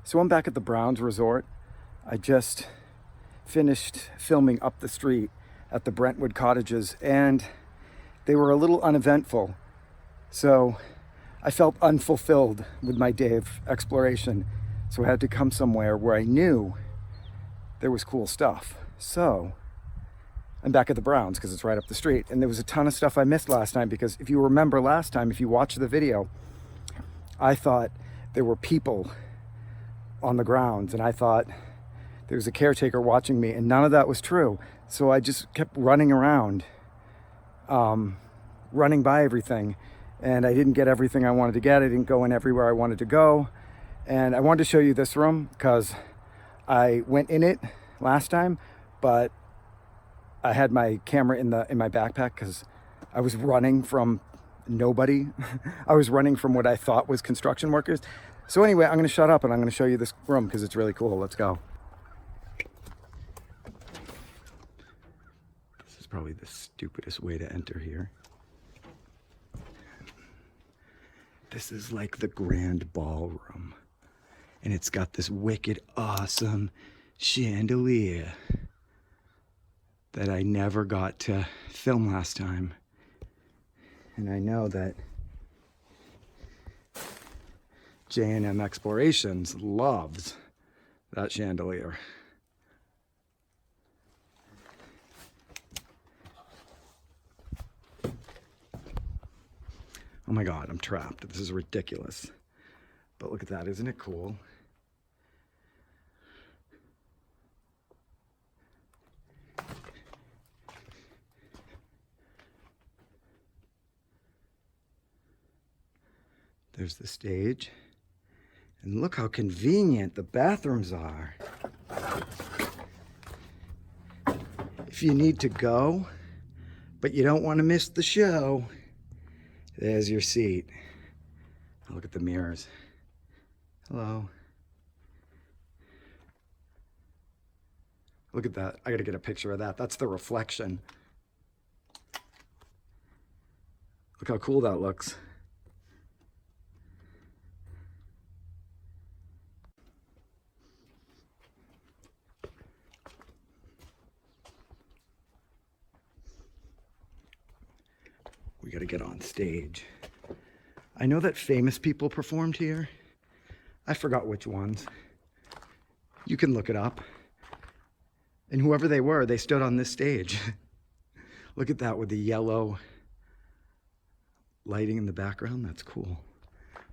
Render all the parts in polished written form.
So I'm back at the Browns Resort. I just finished filming up the street at the Brentwood Cottages, and they were a little uneventful. So I felt unfulfilled with my day of exploration. So I had to come somewhere where I knew there was cool stuff. So I'm back at the Browns because it's right up the street. And there was a ton of stuff I missed last time, because if you remember last time, if you watched the video, I thought there were people on the grounds, and I thought there was a caretaker watching me, and none of that was true. So I just kept running around, running by everything, and I didn't get everything I wanted to get. I didn't go in everywhere I wanted to go. And I wanted to show you this room because I went in it last time, but I had my camera in my backpack because I was running from nobody. I was running from what I thought was construction workers. So anyway, I'm going to shut up and I'm going to show you this room because it's really cool. Let's go. This is probably the stupidest way to enter here. This is like the grand ballroom, and it's got this wicked awesome chandelier that I never got to film last time. And I know that J&M Explorations loves that chandelier. Oh my God, I'm trapped. This is ridiculous. But look at that, isn't it cool? There's the stage. And look how convenient the bathrooms are. If you need to go, but you don't want to miss the show, there's your seat. Look at the mirrors. Hello. Look at that. I gotta get a picture of that. That's the reflection. Look how cool that looks. We gotta get on stage. I know that famous people performed here. I forgot which ones. You can look it up. And whoever they were, they stood on this stage. Look at that with the yellow lighting in the background. That's cool.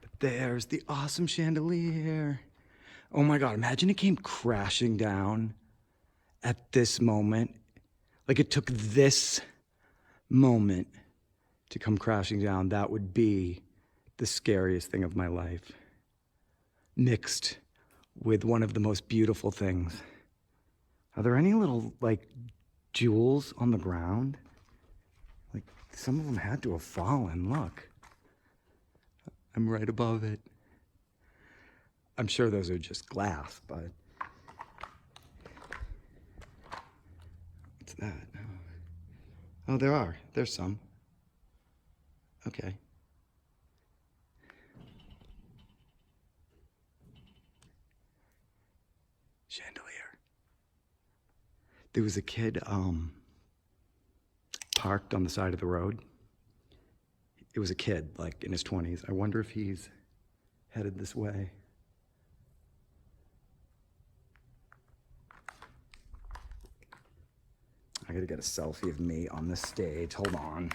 But there's the awesome chandelier. Oh my God, imagine it came crashing down at this moment. Like it took this moment to come crashing down. That would be the scariest thing of my life, mixed with one of the most beautiful things. Are there any little like jewels on the ground? Like some of them had to have fallen. Look, I'm right above it. I'm sure those are just glass, but what's that? Oh, there are. There's some. Okay. Chandelier. There was a kid parked on the side of the road. It was a kid, like in his 20s. I wonder if he's headed this way. I gotta get a selfie of me on the stage. Hold on.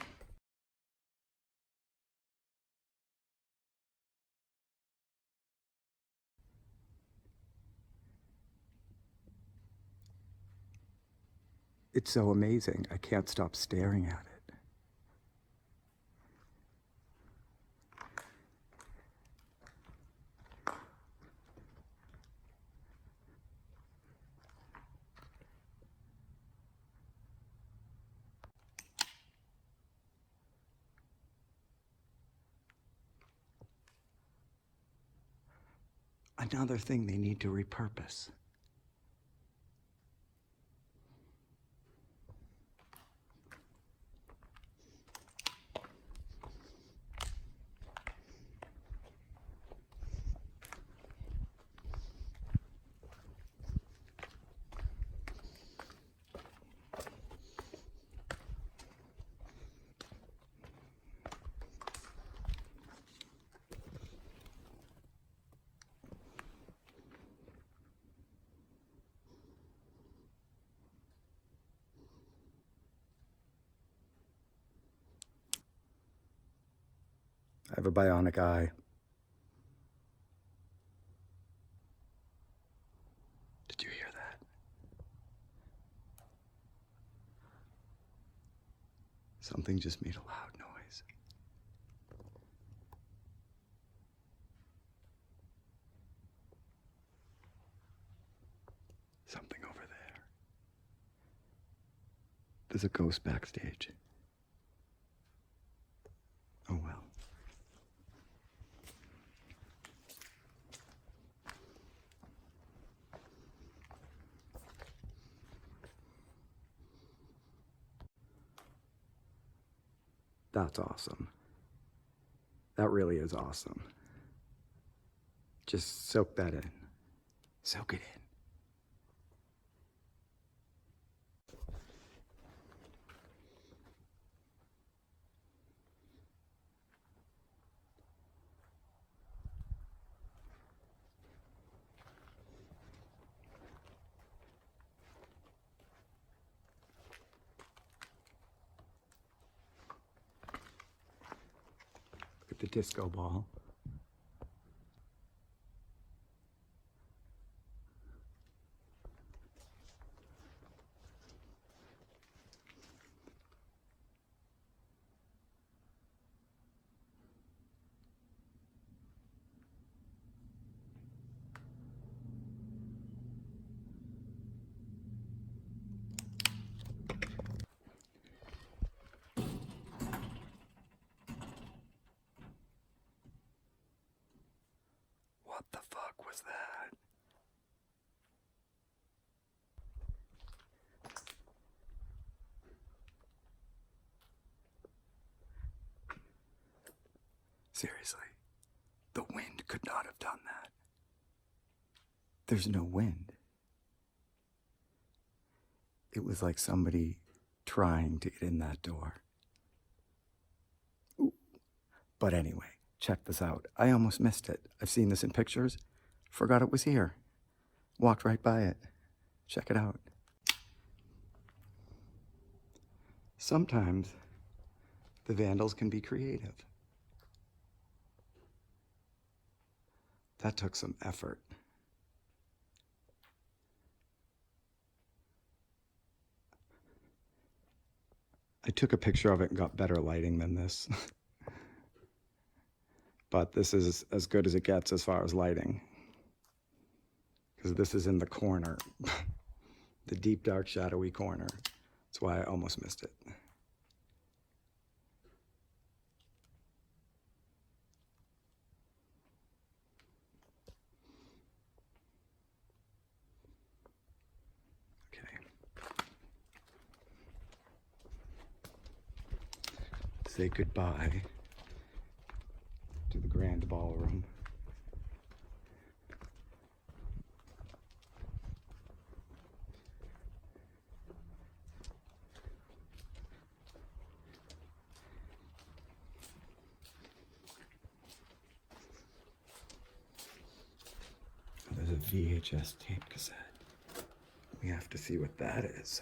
It's so amazing. I can't stop staring at it. Another thing they need to repurpose. have a bionic eye. Did you hear that? Something just made a loud noise. Something over there. There's a ghost backstage. Oh well. That's awesome. That really is awesome. Just soak that in. Soak it in. Look at the disco ball. What the fuck was that? Seriously, the wind could not have done that. There's no wind. It was like somebody trying to get in that door. Ooh. But anyway, check this out. I almost missed it. I've seen this in pictures. Forgot it was here. Walked right by it. Check it out. Sometimes the vandals can be creative. That took some effort. I took a picture of it and got better lighting than this. But this is as good as it gets as far as lighting. Because this is in the corner. The deep, dark, shadowy corner. That's why I almost missed it. Say goodbye to the grand ballroom. There's a VHS tape cassette. We have to see what that is.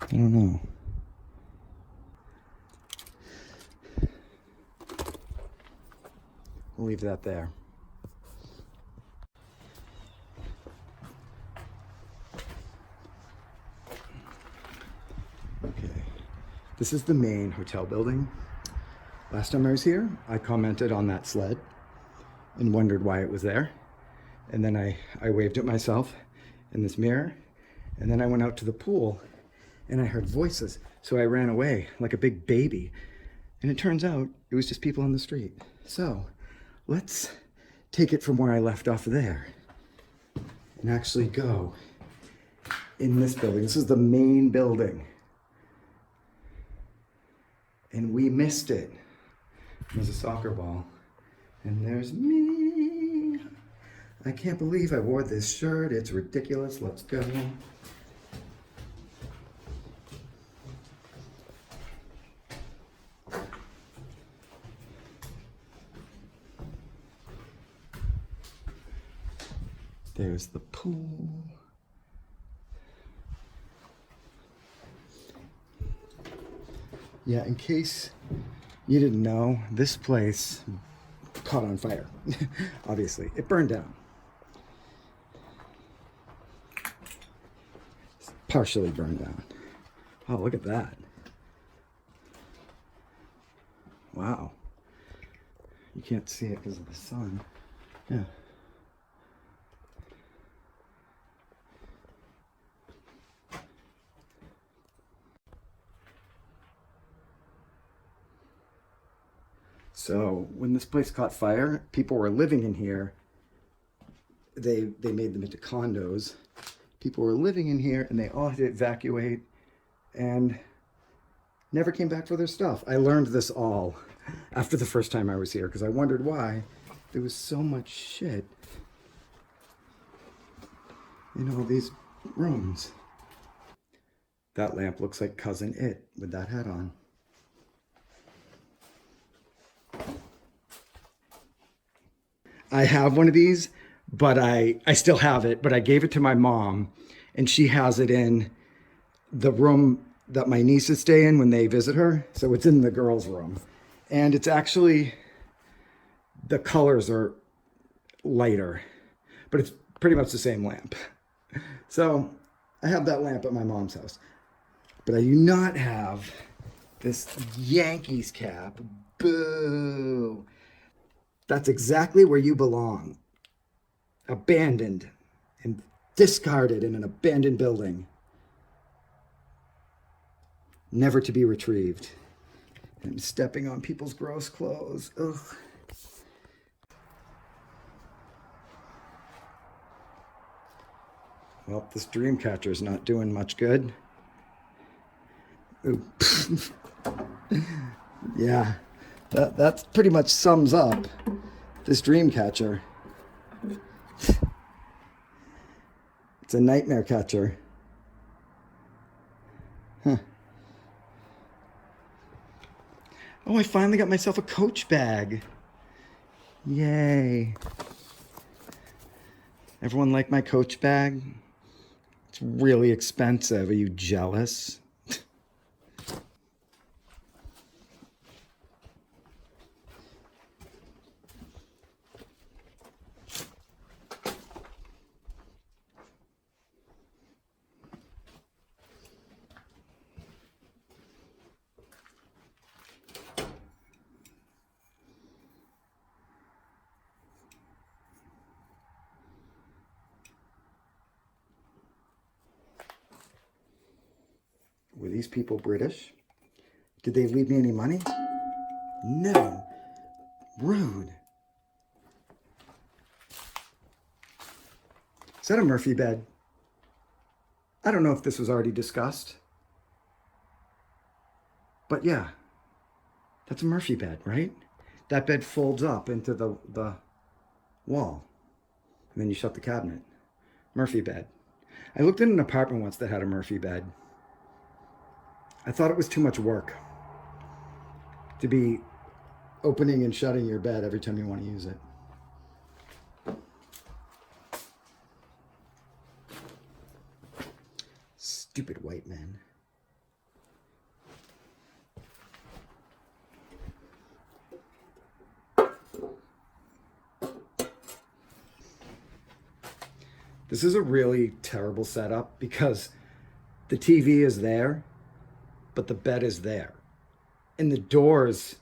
I don't know. We'll leave that there. Okay. This is the main hotel building. Last time I was here, I commented on that sled and wondered why it was there. And then I waved at myself in this mirror. And then I went out to the pool and I heard voices. So I ran away like a big baby. And it turns out it was just people on the street. So let's take it from where I left off there and actually go in this building. This is the main building. And we missed it. There's a soccer ball. And there's me. I can't believe I wore this shirt. It's ridiculous. Let's go. There's the pool. Yeah, in case you didn't know, this place caught on fire. Obviously, it burned down. Partially burned down. Oh, look at that. Wow. You can't see it because of the sun. Yeah. So when this place caught fire, people were living in here. They made them into condos. People were living in here and they all had to evacuate and never came back for their stuff. I learned this all after the first time I was here because I wondered why there was so much shit in all these rooms. That lamp looks like Cousin It with that hat on. I have one of these, but I still have it, but I gave it to my mom and she has it in the room that my nieces stay in when they visit her. So it's in the girls' room. And it's actually, the colors are lighter, but it's pretty much the same lamp. So I have that lamp at my mom's house, but I do not have this Yankees cap. Boo. That's exactly where you belong. Abandoned and discarded in an abandoned building. Never to be retrieved. I'm stepping on people's gross clothes. Ugh. Well, this dream catcher's not doing much good. Ooh. Yeah, that pretty much sums up this dream catcher. It's a nightmare catcher. Huh. Oh, I finally got myself a Coach bag. Yay. Everyone like my Coach bag? It's really expensive. Are you jealous? Were these people British? Did they leave me any money? No. Rude. Is that a Murphy bed? I don't know if this was already discussed. But yeah, that's a Murphy bed, right? That bed folds up into the wall. And then you shut the cabinet. Murphy bed. I looked in an apartment once that had a Murphy bed. I thought it was too much work to be opening and shutting your bed every time you want to use it. Stupid white men. This is a really terrible setup because the TV is there, but the bed is there. And the doors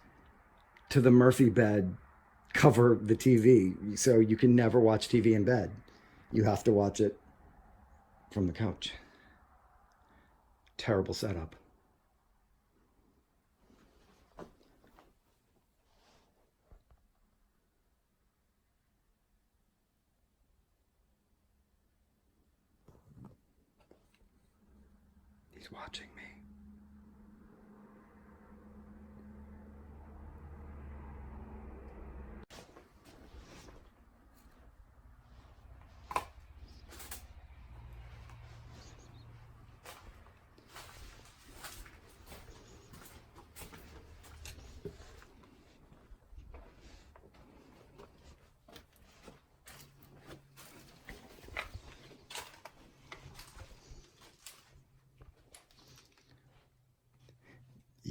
to the Murphy bed cover the TV. So you can never watch TV in bed. You have to watch it from the couch. Terrible setup. He's watching me.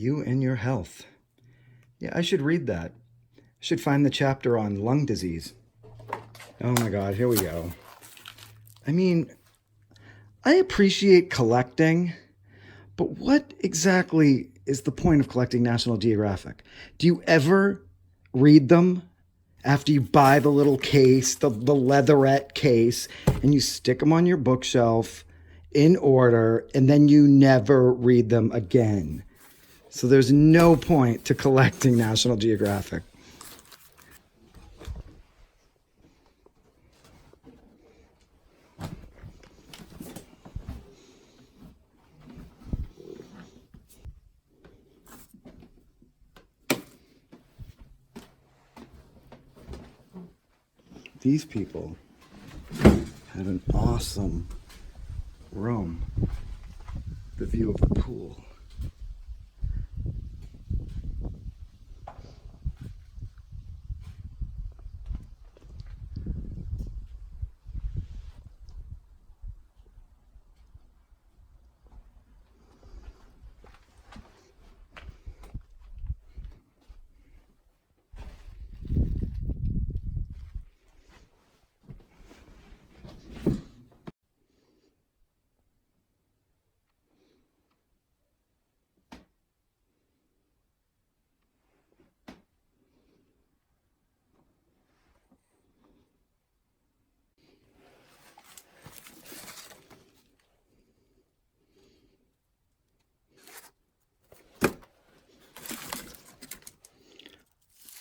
You and your health. Yeah, I should read that. I should find the chapter on lung disease. Oh my God, here we go. I mean, I appreciate collecting, but what exactly is the point of collecting National Geographic? Do you ever read them after you buy the little case, the leatherette case, and you stick them on your bookshelf in order, and then you never read them again? So there's no point to collecting National Geographic. These people had an awesome room, the view of the pool.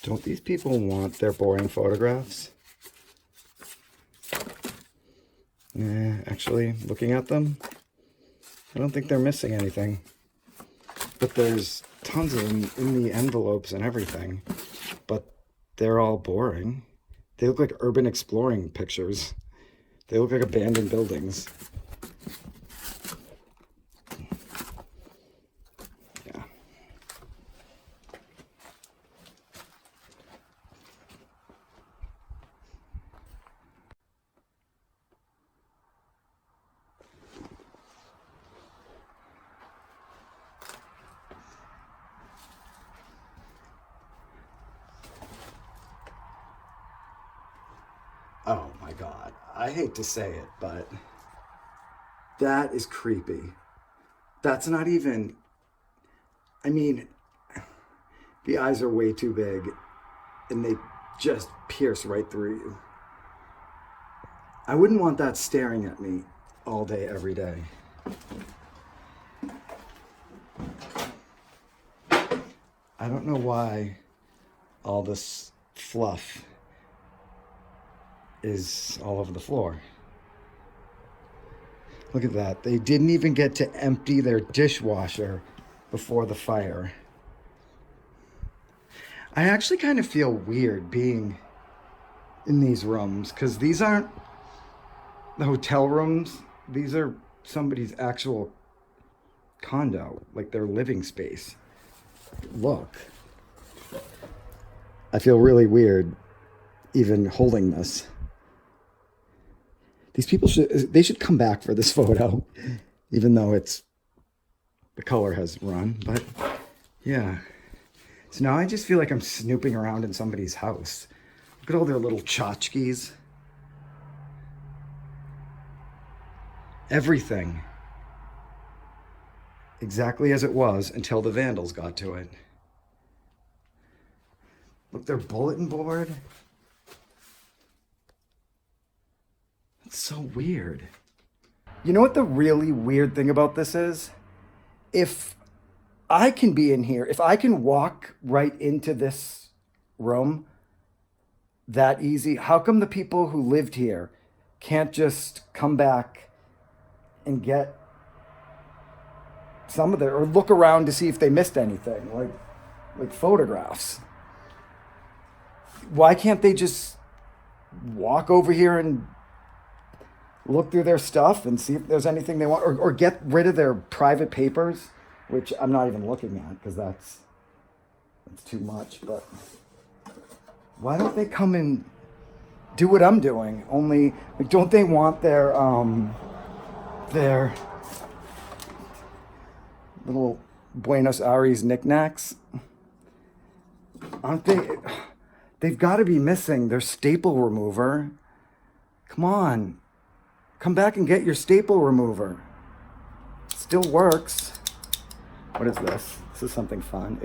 Don't these people want their boring photographs? Actually, looking at them, I don't think they're missing anything. But there's tons of them in the envelopes and everything. But they're all boring. They look like urban exploring pictures. They look like abandoned buildings. Yeah. Oh my God, I hate to say it, but that is creepy. That's not even, I mean, the eyes are way too big and they just pierce right through you. I wouldn't want that staring at me all day, every day. I don't know why all this fluff is all over the floor. Look at that. They didn't even get to empty their dishwasher before the fire. I actually kind of feel weird being in these rooms because these aren't the hotel rooms. These are somebody's actual condo, like their living space. Look. I feel really weird even holding this. These people should come back for this photo, even though the color has run, but yeah. So now I just feel like I'm snooping around in somebody's house. Look at all their little tchotchkes. Everything. Exactly as it was until the vandals got to it. Look, their bulletin board. It's so weird. You know what the really weird thing about this is? If I can be in here, if I can walk right into this room that easy, how come the people who lived here can't just come back and get some of their, or look around to see if they missed anything, like photographs? Why can't they just walk over here and look through their stuff and see if there's anything they want, or get rid of their private papers, which I'm not even looking at because that's too much. But why don't they come and do what I'm doing? Only, like, don't they want their little Buenos Aires knickknacks. Aren't they? They've got to be missing their staple remover. Come on. Come back and get your staple remover. Still works. What is this? This is something fun.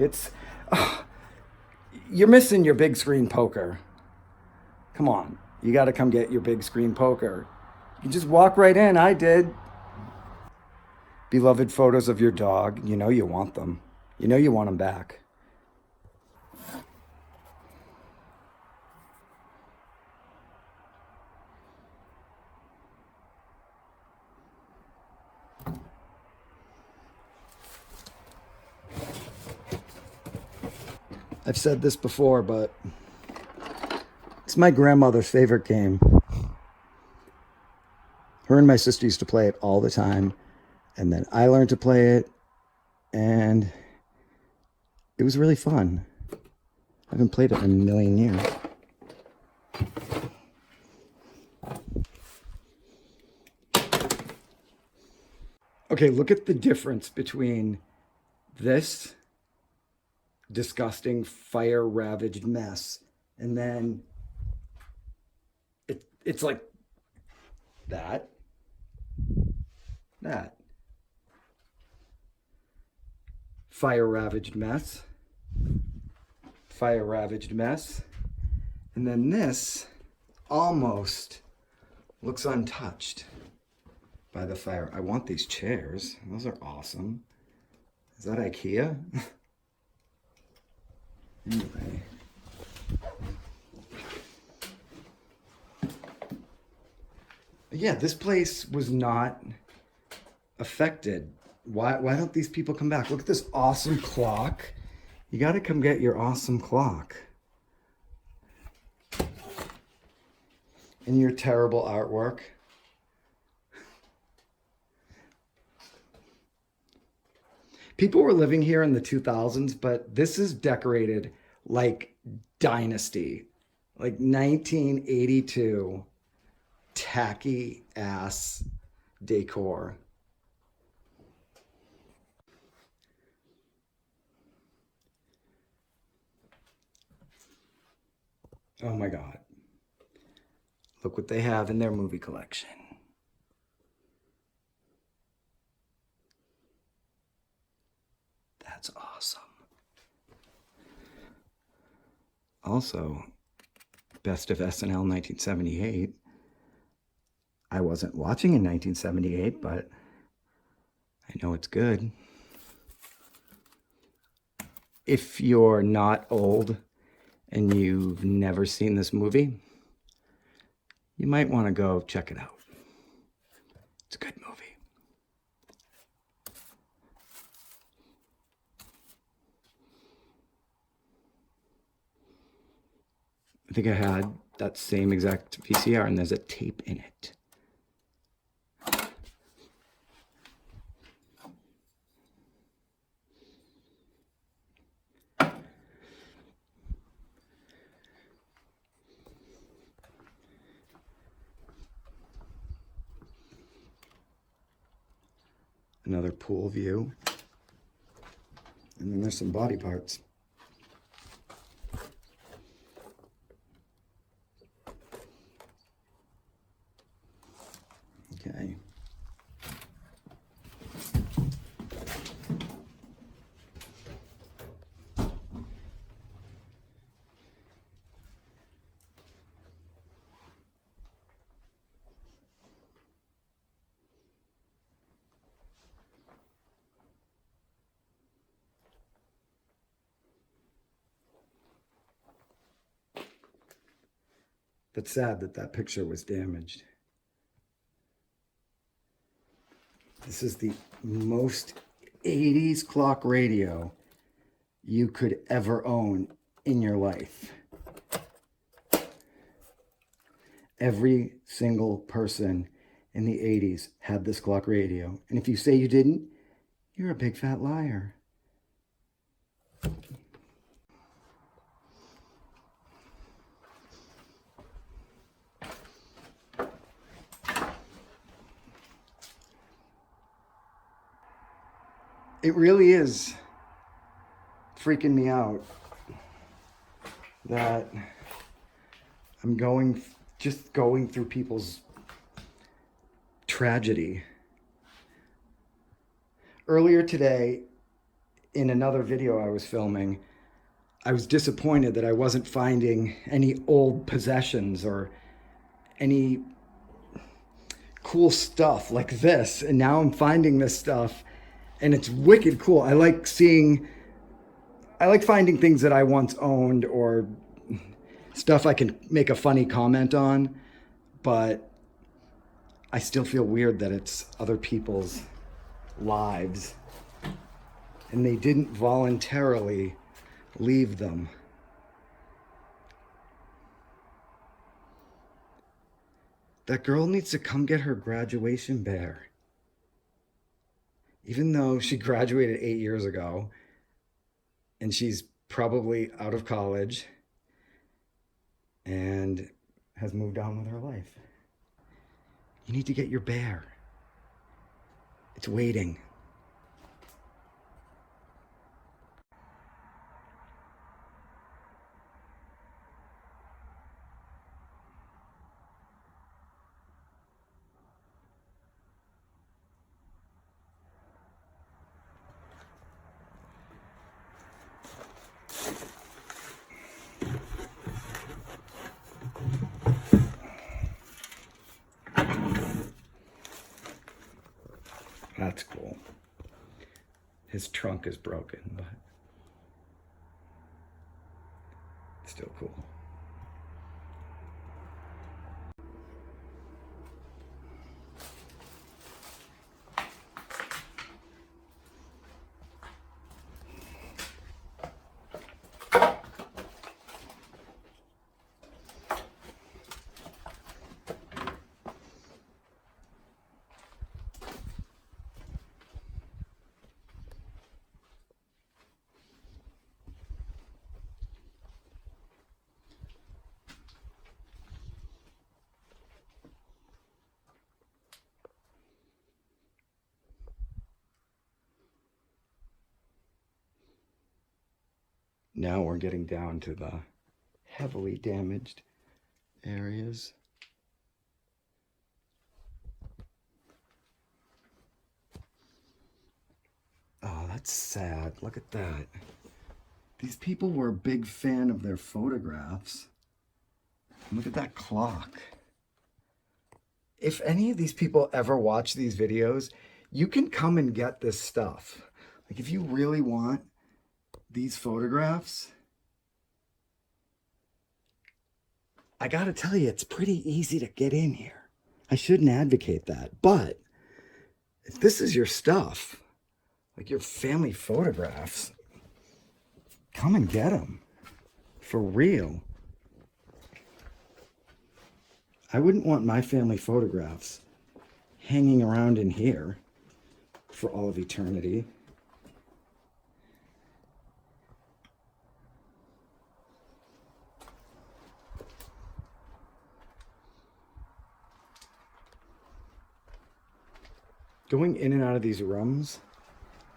You're missing your big screen poker. Come on. You got to come get your big screen poker. You just walk right in. I did. Beloved photos of your dog. You know you want them. You know you want them back. I've said this before, but it's my grandmother's favorite game. Her and my sister used to play it all the time. And then I learned to play it. And it was really fun. I haven't played it in a million years. Okay, look at the difference between this disgusting fire-ravaged mess and then it's like that fire-ravaged mess, and then this almost looks untouched by the fire. I want these chairs. Those are awesome. Is that IKEA? Anyway. Yeah, this place was not affected. Why don't these people come back? Look at this awesome clock. You got to come get your awesome clock. And your terrible artwork. People were living here in the 2000s, but this is decorated like Dynasty, like 1982 tacky ass decor. Oh my God. Look what they have in their movie collection. That's awesome. Also, Best of SNL 1978. I wasn't watching in 1978, but I know it's good. If you're not old and you've never seen this movie, you might want to go check it out. It's a good movie. I think I had that same exact VCR, and there's a tape in it. Another pool view. And then there's some body parts. Okay. That's sad that that picture was damaged. This is the most 80s clock radio you could ever own in your life. Every single person in the 80s had this clock radio. And if you say you didn't, you're a big fat liar. It really is freaking me out that I'm just going through people's tragedy. Earlier today, in another video I was filming, I was disappointed that I wasn't finding any old possessions or any cool stuff like this. And now I'm finding this stuff and it's wicked cool. I like finding things that I once owned or stuff I can make a funny comment on, but I still feel weird that it's other people's lives and they didn't voluntarily leave them. That girl needs to come get her graduation bear. Even though she graduated 8 years ago and she's probably out of college and has moved on with her life. You need to get your bear. It's waiting. That's cool. His trunk is broken, but still cool. Now we're getting down to the heavily damaged areas. Oh, that's sad. Look at that. These people were a big fan of their photographs. Look at that clock. If any of these people ever watch these videos, you can come and get this stuff. Like if you really want these photographs, I gotta tell you, it's pretty easy to get in here. I shouldn't advocate that, but if this is your stuff, like your family photographs, come and get them, for real. I wouldn't want my family photographs hanging around in here for all of eternity. Going in and out of these rooms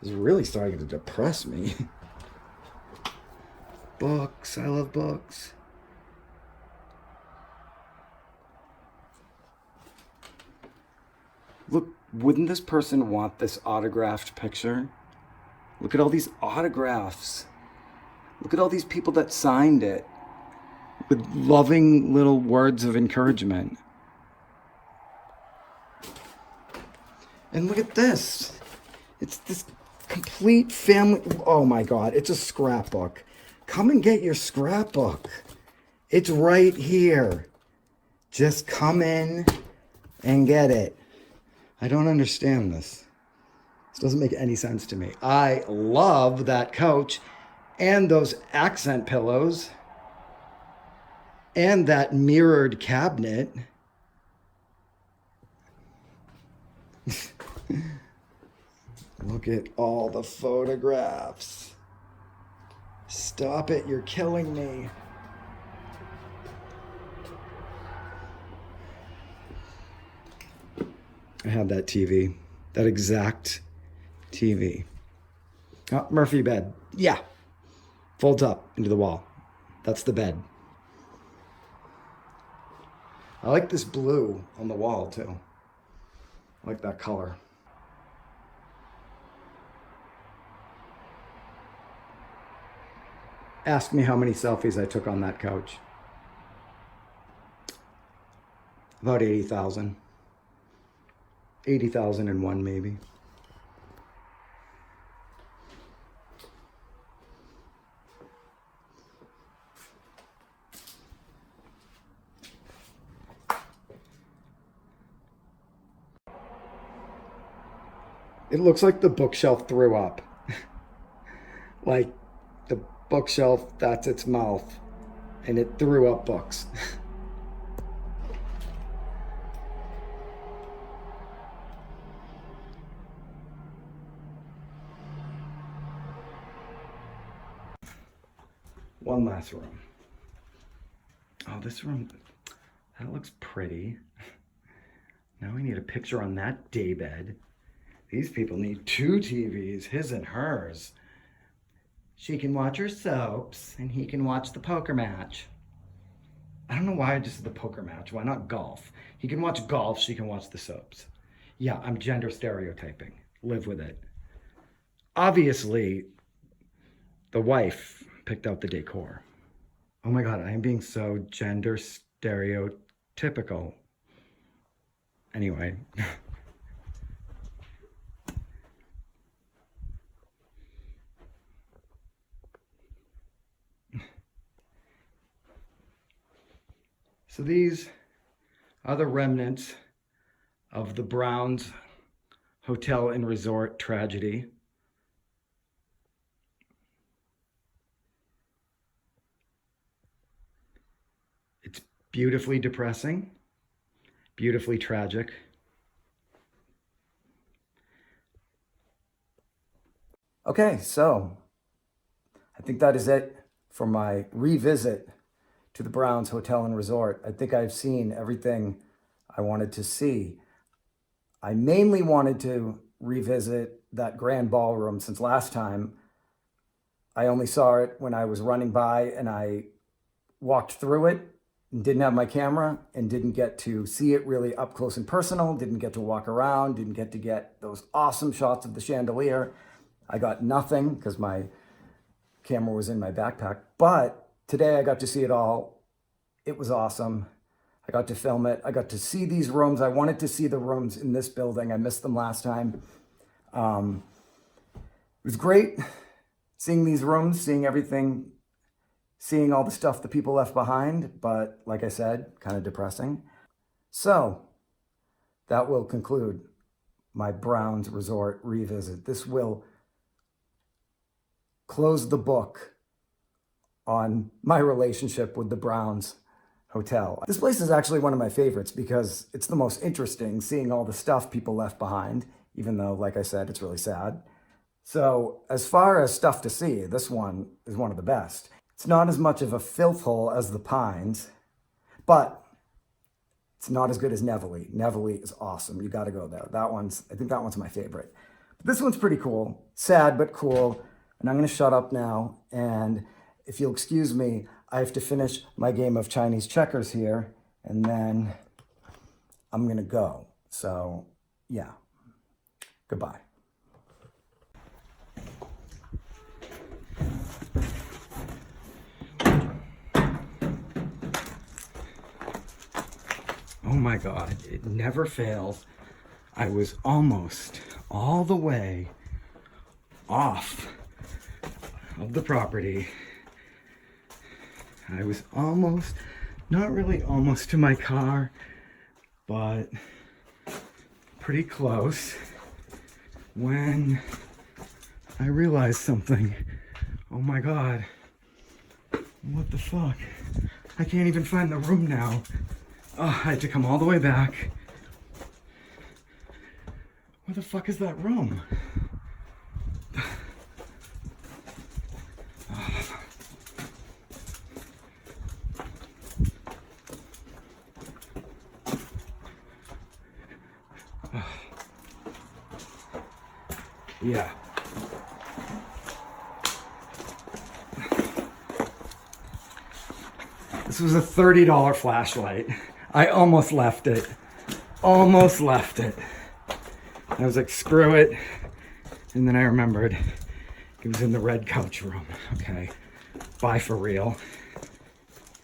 is really starting to depress me. Books, I love books. Look, wouldn't this person want this autographed picture? Look at all these autographs. Look at all these people that signed it with loving little words of encouragement. And look at this. It's this complete family. Oh my God, it's a scrapbook. Come and get your scrapbook. It's right here. Just come in and get it. I don't understand this. This doesn't make any sense to me. I love that couch and those accent pillows and that mirrored cabinet. Look at all the photographs. Stop it, you're killing me. I had that TV, that exact TV. Oh, Murphy bed. Yeah. Folds up into the wall. That's the bed. I like this blue on the wall too. I like that color. Ask me how many selfies I took on that couch. About 80,000. 80,001 maybe. It looks like the bookshelf threw up. Like the bookshelf, that's its mouth, and it threw up books. One last room. Oh, this room, that looks pretty. Now we need a picture on that daybed. These people need 2 TVs, his and hers. She can watch her soaps, and he can watch the poker match. I don't know why I just said the poker match. Why not golf? He can watch golf, she can watch the soaps. Yeah, I'm gender stereotyping. Live with it. Obviously, the wife picked out the decor. Oh my God, I am being so gender stereotypical. Anyway. So these are the remnants of the Browns Hotel and Resort tragedy. It's beautifully depressing, beautifully tragic. Okay, so I think that is it for my revisit to the Browns Hotel and Resort. I think I've seen everything I wanted to see. I mainly wanted to revisit that grand ballroom since last time I only saw it when I was running by and I walked through it and didn't have my camera and didn't get to see it really up close and personal, didn't get to walk around, didn't get those awesome shots of the chandelier. I got nothing because my camera was in my backpack, but today I got to see it all. It was awesome. I got to film it. I got to see these rooms. I wanted to see the rooms in this building. I missed them last time. It was great seeing these rooms, seeing everything, seeing all the stuff the people left behind, but like I said, kind of depressing. So that will conclude my Browns Resort revisit. This will close the book on my relationship with the Browns Hotel. This place is actually one of my favorites because it's the most interesting, seeing all the stuff people left behind, even though, like I said, it's really sad. So as far as stuff to see, this one is one of the best. It's not as much of a filth hole as the Pines, but it's not as good as Nevele. Nevele is awesome. You got to go there. I think that one's my favorite. But this one's pretty cool. Sad, but cool. And I'm going to shut up now. And if you'll excuse me, I have to finish my game of Chinese checkers here, and then I'm going to go. So, yeah. Goodbye. Oh my God, it never fails. I was almost all the way off of the property. I was almost, not really almost to my car, but pretty close when I realized something. Oh my God, what the fuck? I can't even find the room now. Oh, I had to come all the way back. Where the fuck is that room? Yeah. This was a $30 flashlight. I almost left it. Almost left it. I was like, screw it. And then I remembered it was in the red couch room. Okay, bye for real.